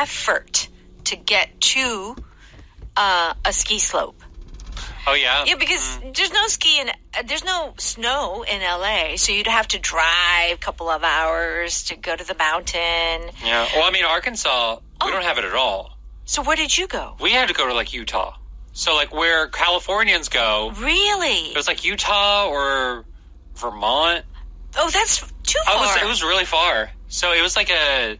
effort to get to a ski slope. Oh, yeah? Yeah, because there's no snow in LA, so you'd have to drive a couple of hours to go to the mountain. Yeah. Well, I mean, Arkansas, we don't have it at all. So where did you go? We had to go to, like, Utah. So, like, where Californians go. Really? It was, like, Utah or Vermont. Oh, that's too far. It was really far. So it was like a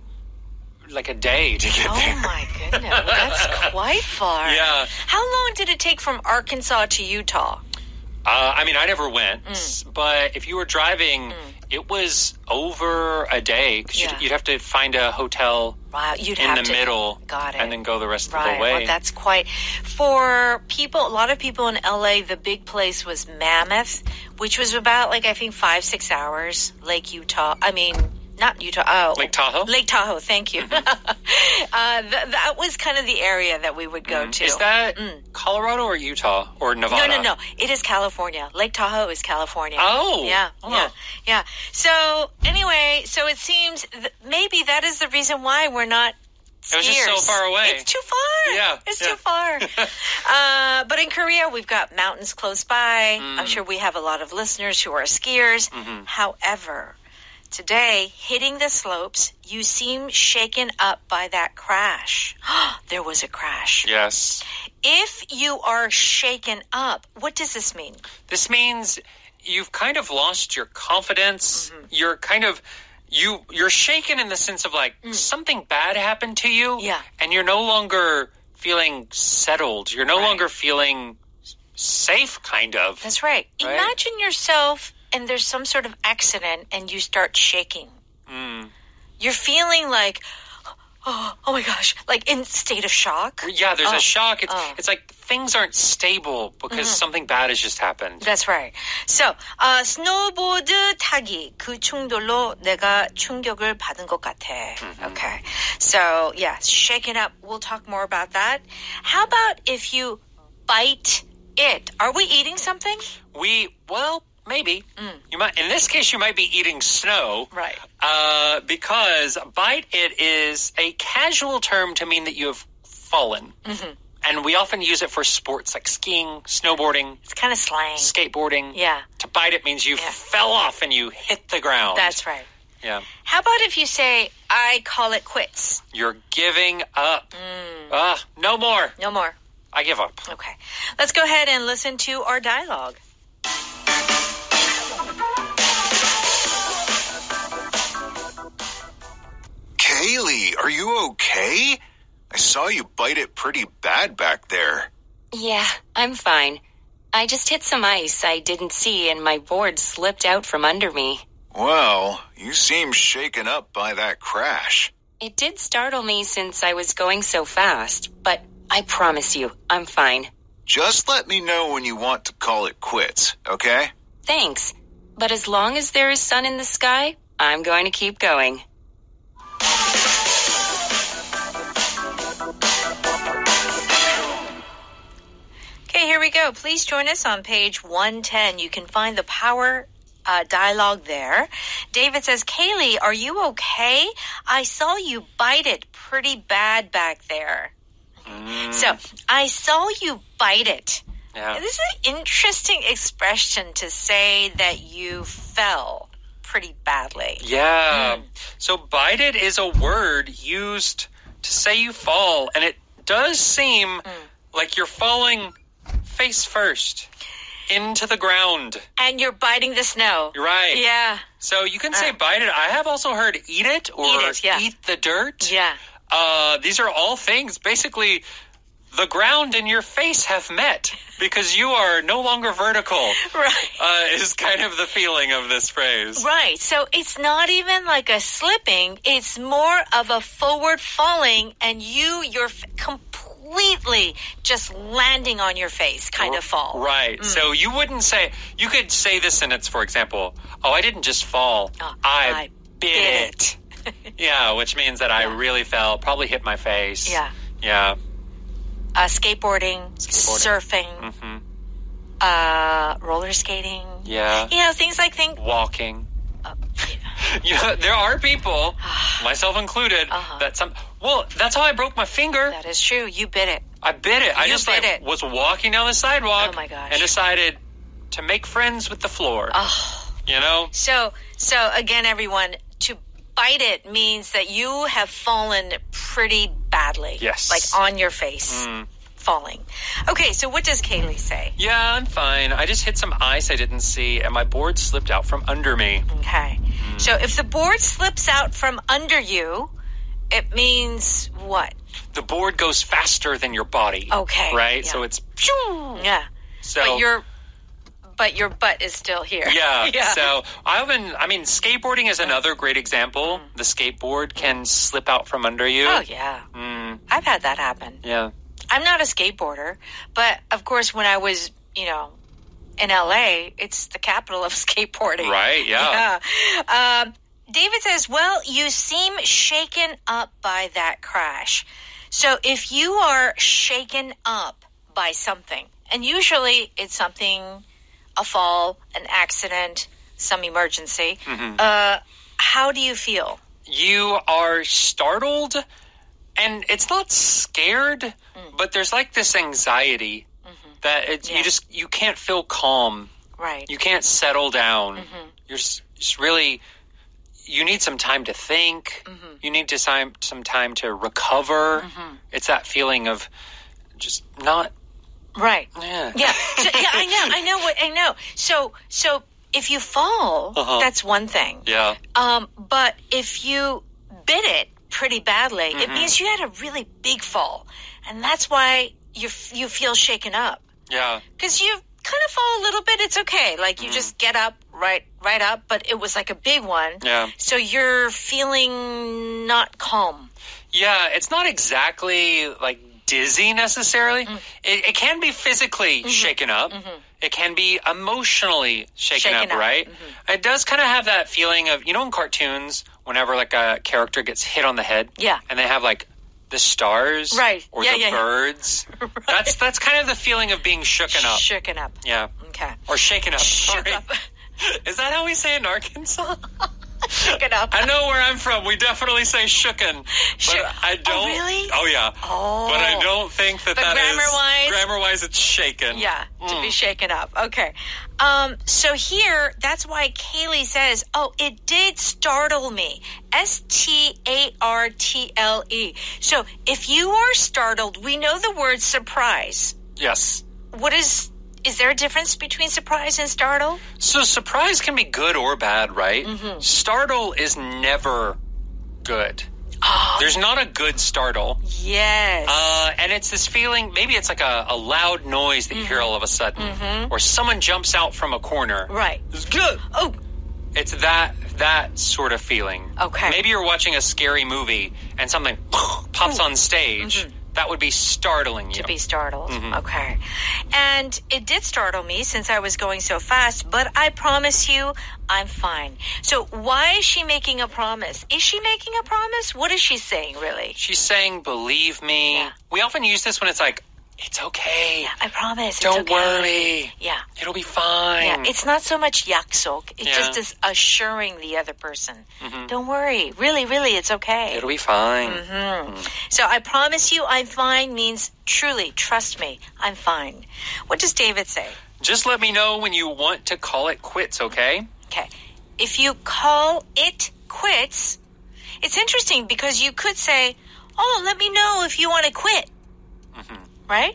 day to get there. Oh, my goodness. Well, that's quite far. Yeah. How long did it take from Arkansas to Utah? I mean, I never went, but if you were driving, it was over a day because you'd have to find a hotel in the middle. Got it. And then go the rest of Right. the way. Well, that's quite... For people, a lot of people in LA, the big place was Mammoth, which was about, like, I think 5-6 hours. Lake Utah. I mean... Not Utah. Oh, Lake Tahoe? Lake Tahoe, thank you. That was kind of the area that we would go to. Is that Colorado or Utah or Nevada? No. It is California. Lake Tahoe is California. Oh. Yeah. So, anyway, so it seems maybe that is the reason why we're not skiers. It was just so far away. It's too far. Yeah. It's too far. But in Korea, we've got mountains close by. I'm sure we have a lot of listeners who are skiers. However... Today, hitting the slopes, you seem shaken up by that crash. There was a crash. Yes. If you are shaken up, what does this mean? This means you've kind of lost your confidence. You're kind of... You're shaken in the sense of like something bad happened to you. Yeah. And you're no longer feeling settled. You're no longer feeling safe, kind of. That's right. Imagine yourself... and there's some sort of accident and you start shaking. You're feeling like, oh my gosh, like in state of shock. Yeah, there's a shock. It's like things aren't stable because something bad has just happened. That's right. So, 스노보드 타기, 그 충돌로 내가 충격을 받은 것 같아. Okay. So, yeah, shaking up. We'll talk more about that. How about if you bite it? Are we eating something? Maybe. You might. In this case, you might be eating snow. Right. Because bite it is a casual term to mean that you have fallen. And we often use it for sports like skiing, snowboarding. It's kind of slang. Skateboarding. Yeah. To bite it means you fell off and you hit the ground. That's right. Yeah. How about if you say, I call it quits? You're giving up. No more. No more. I give up. Okay. Let's go ahead and listen to our dialogue. Kaylee, are you okay? I saw you bite it pretty bad back there. Yeah, I'm fine. I just hit some ice I didn't see and my board slipped out from under me. Well, you seem shaken up by that crash. It did startle me since I was going so fast, but I promise you, I'm fine. Just let me know when you want to call it quits, okay? Thanks. But as long as there is sun in the sky, I'm going to keep going. Okay, here we go. Please join us on page 110. You can find the power dialogue there. David says, Kaylee, are you okay? I saw you bite it pretty bad back there. So, I saw you bite it. Yeah. This is an interesting expression to say that you fell pretty badly. Yeah. So bite it is a word used to say you fall, and it does seem like you're falling face first into the ground. And you're biting the snow. Right. Yeah. So you can say bite it. I have also heard eat it or eat the dirt. Yeah. These are all things. Basically, the ground and your face have met because you are no longer vertical. Right. Is kind of the feeling of this phrase. Right. So it's not even like a slipping. It's more of a forward falling and you're completely just landing on your face kind of fall. Right. So you wouldn't say, you could say this sentence, for example, I didn't just fall. I bit it. Yeah, which means that I really fell, probably hit my face. Yeah. Yeah. Skateboarding, surfing, roller skating. Yeah. You know, things like walking. You know, there are people, myself included, that Well, that's how I broke my finger. That is true. You bit it. I bit it. I You just bit it. was walking down the sidewalk Oh, my gosh. and decided to make friends with the floor. Oh. You know? So again, everyone, to bite it means that you have fallen pretty badly. Yes. Like on your face. Falling. Okay, so what does Kaylee say? Yeah, I'm fine. I just hit some ice I didn't see, and my board slipped out from under me. Okay. So if the board slips out from under you, it means what? The board goes faster than your body. Okay. Right? Yeah. So it's... Yeah. So, But your butt is still here. Yeah. So skateboarding is another great example. The skateboard can slip out from under you. Oh, yeah. I've had that happen. Yeah. I'm not a skateboarder, but of course when I was, in LA, it's the capital of skateboarding. Right, yeah. David says, well, you seem shaken up by that crash. So if you are shaken up by something, and usually it's something, a fall, an accident, some emergency, how do you feel? You are startled, and it's not scared, but there's like this anxiety that you can't feel calm. Right. You can't settle down. You're just really, you need some time to think. You need some time to recover. It's that feeling of just not. Right. Yeah. Yeah. I know. So if you fall, that's one thing. Yeah. But if you bit it pretty badly, it means you had a really big fall. And that's why you feel shaken up. Yeah. Because you kind of fall a little bit, it's okay. Like you just get up, right up, but it was like a big one. Yeah. So you're feeling not calm. Yeah, it's not exactly like dizzy necessarily. It can be physically shaken up. It can be emotionally shaken up, right? It does kind of have that feeling of, in cartoons, whenever like a character gets hit on the head, and they have like the stars, right? Or the birds. Right. That's kind of the feeling of being shooken up. Shooken up. Yeah. Okay. Or shaken up. Shook Sorry. up. Is that how we say it in Arkansas? Shooken up. I know where I'm from. We definitely say shooken. But I don't. Oh, really? Oh, yeah. Oh. But I don't think that grammar-wise? Grammar-wise, it's shaken. Yeah, to be shaken up. Okay. So here, that's why Kaylee says, it did startle me. STARTLE. So if you are startled, we know the word surprise. Yes. Is there a difference between surprise and startle? So surprise can be good or bad, right? Startle is never good. Oh. There's not a good startle. Yes. And it's this feeling, maybe it's like a loud noise that you hear all of a sudden. Or someone jumps out from a corner. Right. It's good. Oh. It's that sort of feeling. Okay. Maybe you're watching a scary movie and something pops on stage. That would be startling you. To be startled. Okay. And it did startle me since I was going so fast, but I promise you, I'm fine. So why is she making a promise? Is she making a promise? What is she saying, really? She's saying, believe me. Yeah. We often use this when it's like, it's okay. Yeah, I promise. Don't it's okay. worry. Yeah. It'll be fine. Yeah, it's not so much yaksok. It Yeah. just is assuring the other person. Don't worry. Really, it's okay. It'll be fine. So I promise you I'm fine means truly, trust me, I'm fine. What does David say? Just let me know when you want to call it quits, okay? Okay. If you call it quits, it's interesting because you could say, let me know if you want to quit. Right?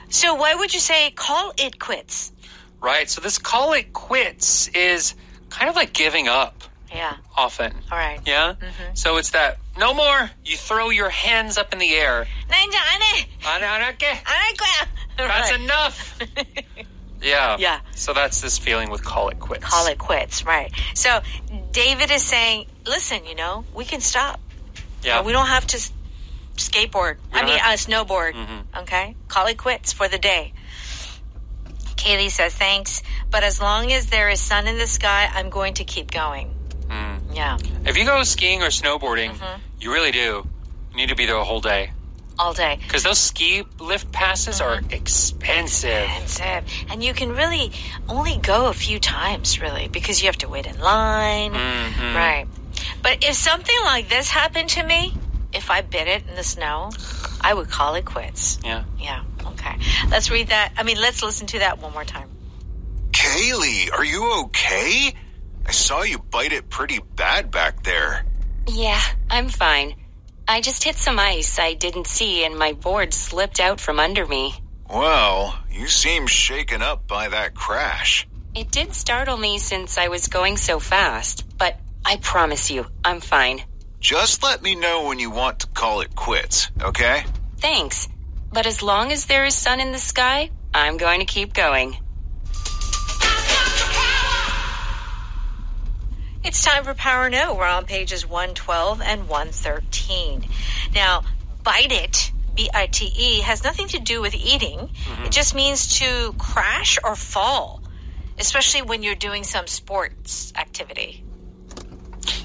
So why would you say call it quits? Right. So this call it quits is kind of like giving up. Yeah. Often. All right. Yeah? So it's that, no more. You throw your hands up in the air. That's enough. Yeah. Yeah. So that's this feeling with call it quits. Call it quits, right. So David is saying, listen, we can stop. Yeah. We don't have to skateboard. Snowboard. Okay? Call it quits for the day. Kaylee says, thanks, but as long as there is sun in the sky, I'm going to keep going. Yeah. If you go skiing or snowboarding, you really do. You need to be there a whole day. All day. Because those ski lift passes are expensive. And you can really only go a few times, really, because you have to wait in line. Right. But if something like this happened to me, if I bit it in the snow, I would call it quits. Yeah. Yeah, okay. Let's read that. Let's listen to that one more time. Kaylee, are you okay? I saw you bite it pretty bad back there. Yeah, I'm fine. I just hit some ice I didn't see and my board slipped out from under me. Well, you seem shaken up by that crash. It did startle me since I was going so fast, but I promise you, I'm fine. Just let me know when you want to call it quits, okay? Thanks. But as long as there is sun in the sky, I'm going to keep going. It's time for Power No. We're on pages 112 and 113. Now, bite it, B-I-T-E, has nothing to do with eating. Mm-hmm. It just means to crash or fall, especially when you're doing some sports activity.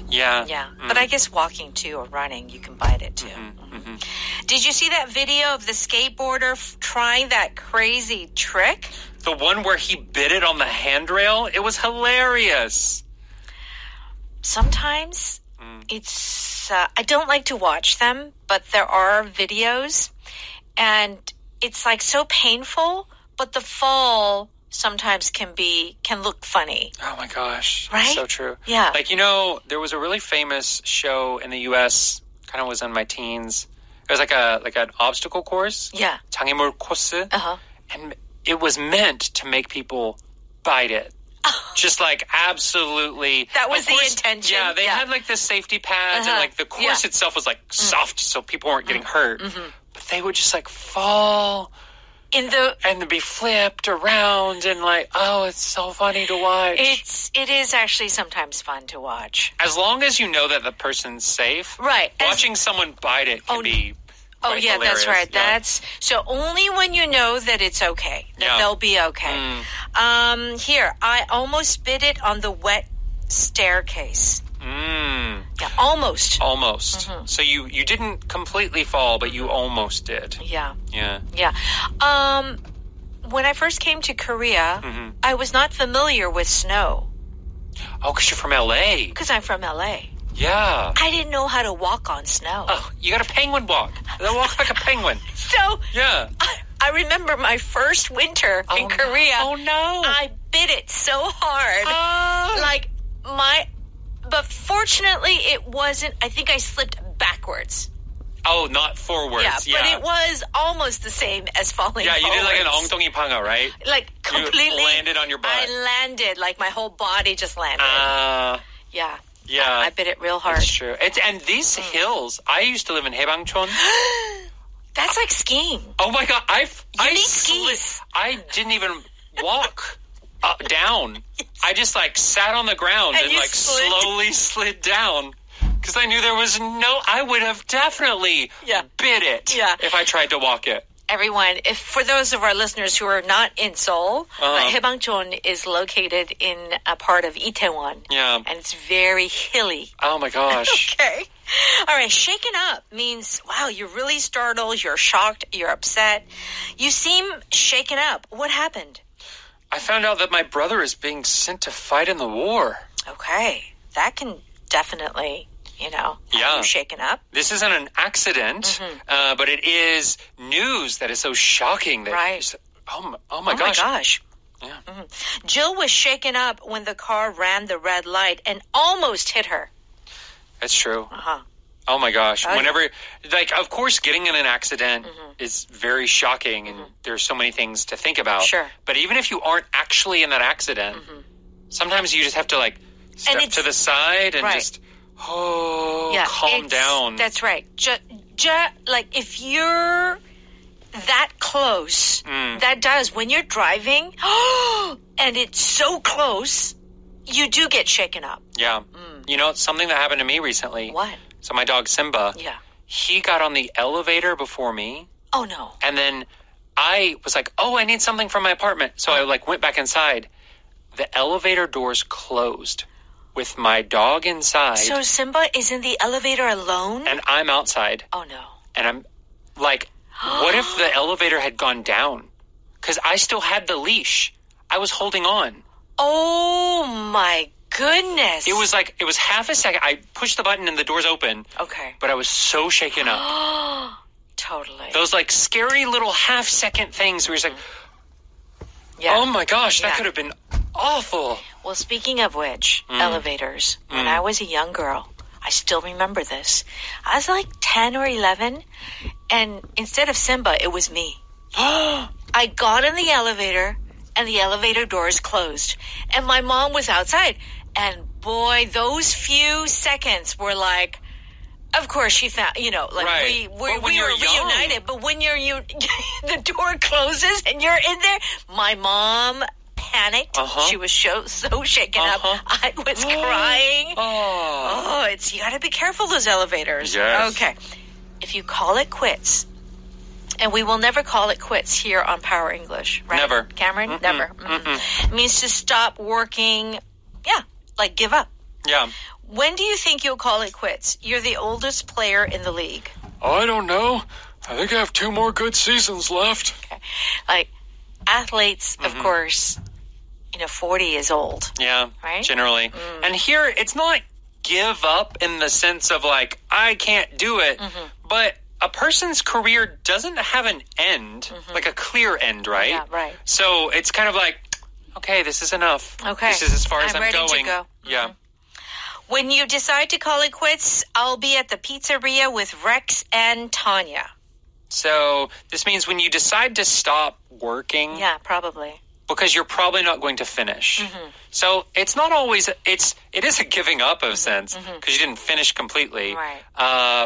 Yeah. Yeah. But I guess walking too or running, you can bite it too. Mm-hmm. Mm-hmm. Did you see that video of the skateboarder trying that crazy trick? The one where he bit it on the handrail? It was hilarious. Sometimes it's, I don't like to watch them, but there are videos and it's like so painful, but the fall sometimes can look funny. Oh my gosh. Right? So true. Yeah. Like, there was a really famous show in the US, kind of was in my teens. It was like an obstacle course. Yeah. 장애물 코스. Uh-huh. And it was meant to make people bite it. Just like absolutely. That was the intention. Yeah, they had like the safety pads and like the course itself was like soft so people weren't getting hurt. Mm-hmm. But they would just like fall and be flipped around and like, oh, it's so funny to watch. It is actually sometimes fun to watch. As long as you know that the person's safe. Right. Watching someone bite it can be quite hilarious. That's right. Yeah. That's so only when you know that it's okay. That they'll be okay. Here, I almost bit it on the wet staircase. Yeah, almost. Almost. Mm-hmm. So you didn't completely fall, but you almost did. Yeah. Yeah. Yeah. When I first came to Korea, I was not familiar with snow. Oh, because you're from LA. Because I'm from LA. Yeah. I didn't know how to walk on snow. Oh, you got a penguin walk. They'll walk like a penguin. So, yeah. I remember my first winter in Korea. Oh, no. I bit it so hard. But fortunately, it wasn't, I think I slipped backwards. Oh, not forwards. Yeah, but it was almost the same as falling forwards. You did like an ongtongi panga, right? Like completely. You landed on your butt. I landed, like my whole body just landed. Yeah. Yeah. I bit it real hard. That's true. And these hills, I used to live in Haebangchon. That's like skiing. Oh my God. I need skis. I didn't even walk down. Yes. I just like sat on the ground and like slowly slid down. Because I knew there was I would have definitely bit it if I tried to walk it. Everyone, for those of our listeners who are not in Seoul, Haebangchon is located in a part of Itaewon. Yeah. And it's very hilly. Oh my gosh. Okay. All right. Shaken up means, wow, you're really startled, you're shocked, you're upset. You seem shaken up. What happened? I found out that my brother is being sent to fight in the war. Okay. That can definitely... have you shaken up. This isn't an accident, but it is news that is so shocking. That oh my gosh. Yeah. Mm-hmm. Jill was shaken up when the car ran the red light and almost hit her. That's true. Uh-huh. Oh my gosh. Whenever, of course, getting in an accident is very shocking and there's so many things to think about. Sure. But even if you aren't actually in that accident, sometimes you just have to step to the side and just... calm down. That's right. If you're that close, that does. When you're driving, and it's so close, you do get shaken up. Yeah. Something that happened to me recently. What? So my dog Simba, he got on the elevator before me. Oh, no. And then I was like, I need something from my apartment. So I went back inside. The elevator doors closed. With my dog inside. So Simba is in the elevator alone? And I'm outside. Oh, no. And I'm like, what if the elevator had gone down? Because I still had the leash. I was holding on. Oh, my goodness. It was half a second. I pushed the button and the doors open. Okay. But I was so shaken up. Totally. Those like scary little half-second things where you're like, Yeah. oh my gosh, that Yeah. could have been awful. Well, speaking of which, elevators, when I was a young girl, I still remember this. I was like 10 or 11, and instead of Simba, it was me. I got in the elevator, and the elevator doors closed, and my mom was outside. And boy, those few seconds were like, of course she found, like Right. we But when were you're young- reunited. But when the door closes and you're in there, my mom panicked. She was so shaken up. I was crying. Oh. You got to be careful, those elevators. Yes. Okay. If you call it quits, and we will never call it quits here on Power English, right? Never. Cameron? Never. It means to stop working, like give up. Yeah. When do you think you'll call it quits? You're the oldest player in the league. I don't know. I think I have 2 more good seasons left. Okay. Like athletes, of course, 40 is old. Yeah, Right? generally. And here, it's not give up in the sense of like, I can't do it, but a person's career doesn't have an end, like a clear end, right? Yeah, right. So it's kind of like, okay, this is enough. Okay. This is as far as I'm ready going. to go. Yeah. When you decide to call it quits, I'll be at the pizzeria with Rex and Tanya. So this means when you decide to stop working, Yeah, probably. because you're probably not going to finish. So it's not always, it is a giving up of a sense, because you didn't finish completely. Right.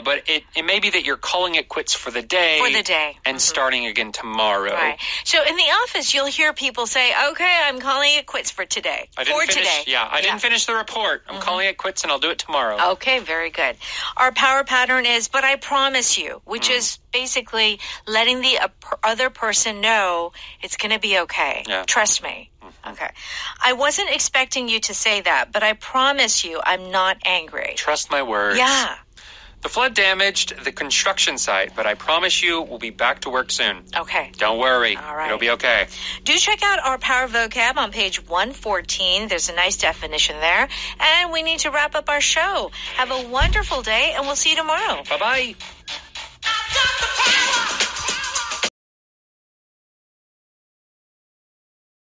But it may be that you're calling it quits for the day. For the day. And starting again tomorrow. Right. So in the office, you'll hear people say, okay, I'm calling it quits for today. I didn't finish, today. Yeah, I didn't finish the report. I'm calling it quits and I'll do it tomorrow. Okay, very good. Our power pattern is, but I promise you, which is basically letting the other person know it's going to be okay. Yeah. Trust me. Okay. I wasn't expecting you to say that, but I promise you I'm not angry. Trust my words. Yeah. The flood damaged the construction site, but I promise you we'll be back to work soon. Okay. Don't worry. All right. It'll be okay. Do check out our power vocab on page 114. There's a nice definition there. And we need to wrap up our show. Have a wonderful day, and we'll see you tomorrow. Bye-bye.